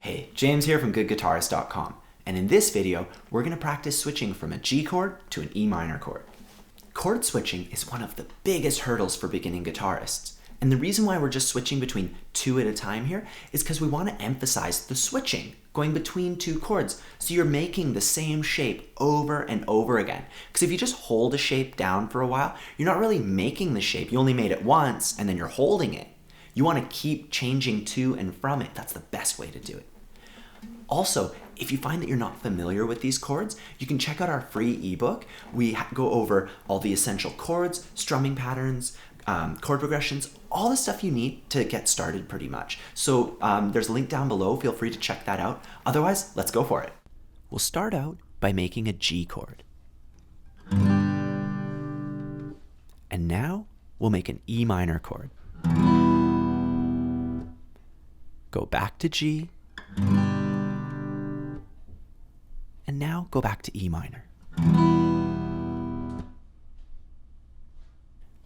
Hey, James here from GoodGuitarist.com, and in this video, we're going to practice switching from a G chord to an E minor chord. Chord switching is one of the biggest hurdles for beginning guitarists, and the reason why we're just switching between two at a time here is because we want to emphasize the switching, going between two chords, so you're making the same shape over and over again. Because if you just hold a shape down for a while, you're not really making the shape, you only made it once, and then you're holding it. You want to keep changing to and from it. That's the best way to do it. Also, if you find that you're not familiar with these chords, you can check out our free ebook. We go over all the essential chords, strumming patterns, chord progressions, all the stuff you need to get started pretty much. So there's a link down below. Feel free to check that out. Otherwise, let's go for it. We'll start out by making a G chord. And now we'll make an E minor chord. Go back to G. And now go back to E minor.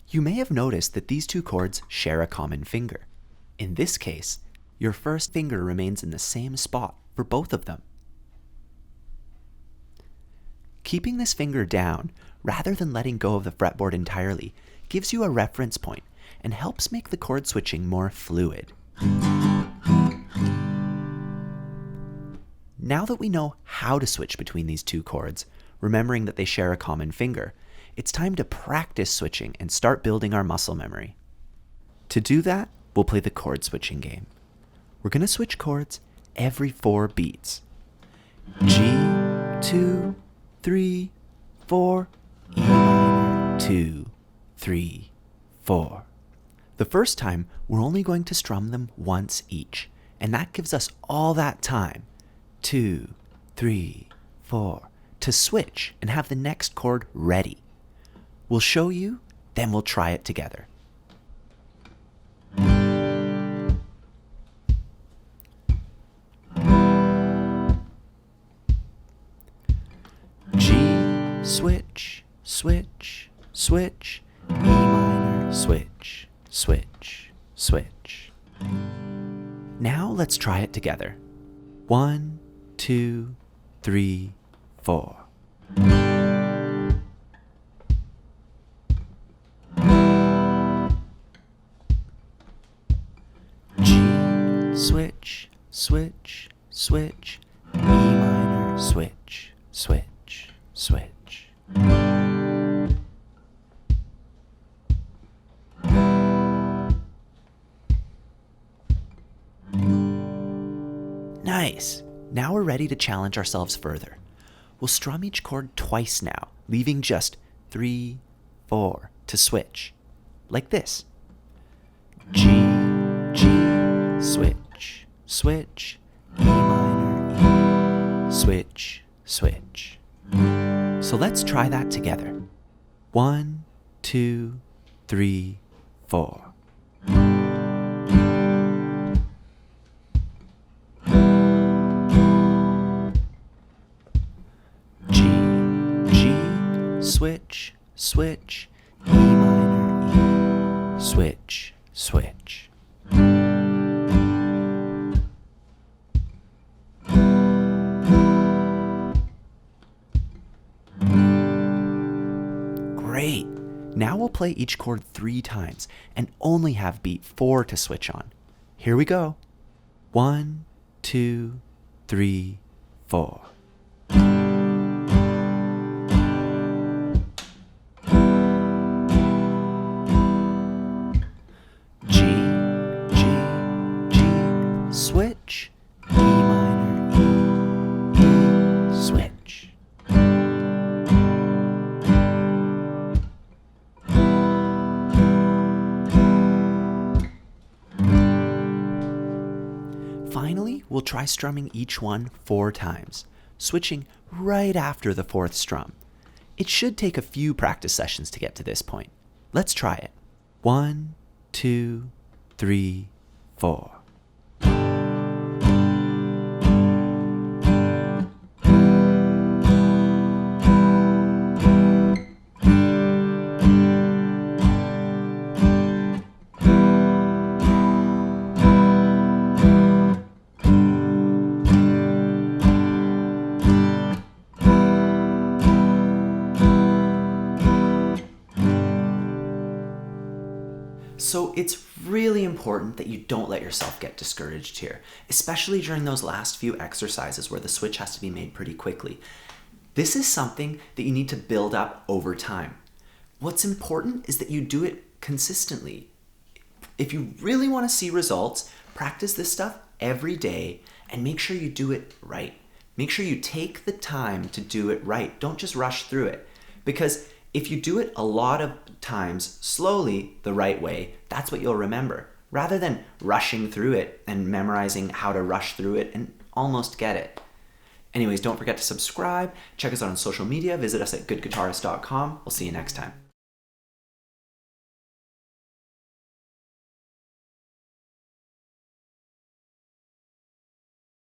You may have noticed that these two chords share a common finger. In this case, your first finger remains in the same spot for both of them. Keeping this finger down, rather than letting go of the fretboard entirely, gives you a reference point and helps make the chord switching more fluid. Now that we know how to switch between these two chords, remembering that they share a common finger, it's time to practice switching and start building our muscle memory. To do that, we'll play the chord switching game. We're going to switch chords every 4 beats. G, 2, 3, 4, E minor, 2, 3, 4. The first time, we're only going to strum them once each, and that gives us all that time, 2, 3, 4, to switch and have the next chord ready. We'll show you, then we'll try it together. G, switch, switch, switch, E minor, switch, switch, switch. Now let's try it together. 1, 2, 3, 4. G, switch, switch, switch, E minor, switch, switch, switch. Nice! Now we're ready to challenge ourselves further. We'll strum each chord twice now, leaving just 3, 4 to switch. Like this. G, G, switch, switch, E minor, E, switch, switch. So let's try that together. 1, 2, 3, 4. Switch, switch, E minor, E, switch, switch. Great! Now we'll play each chord 3 times and only have beat 4 to switch on. Here we go. 1, 2, 3, 4. Switch, E minor, E, E, switch. Finally, we'll try strumming each one 4 times, switching right after the 4th strum. It should take a few practice sessions to get to this point. Let's try it. 1, 2, 3, 4. So it's really important that you don't let yourself get discouraged here, especially during those last few exercises where the switch has to be made pretty quickly. This is something that you need to build up over time. What's important is that you do it consistently. If you really want to see results, practice this stuff every day and make sure you do it right. Make sure you take the time to do it right. Don't just rush through it. Because if you do it a lot of times slowly the right way, that's what you'll remember, rather than rushing through it and memorizing how to rush through it and almost get it. Anyways, don't forget to subscribe, check us out on social media, visit us at goodguitarist.com. We'll see you next time.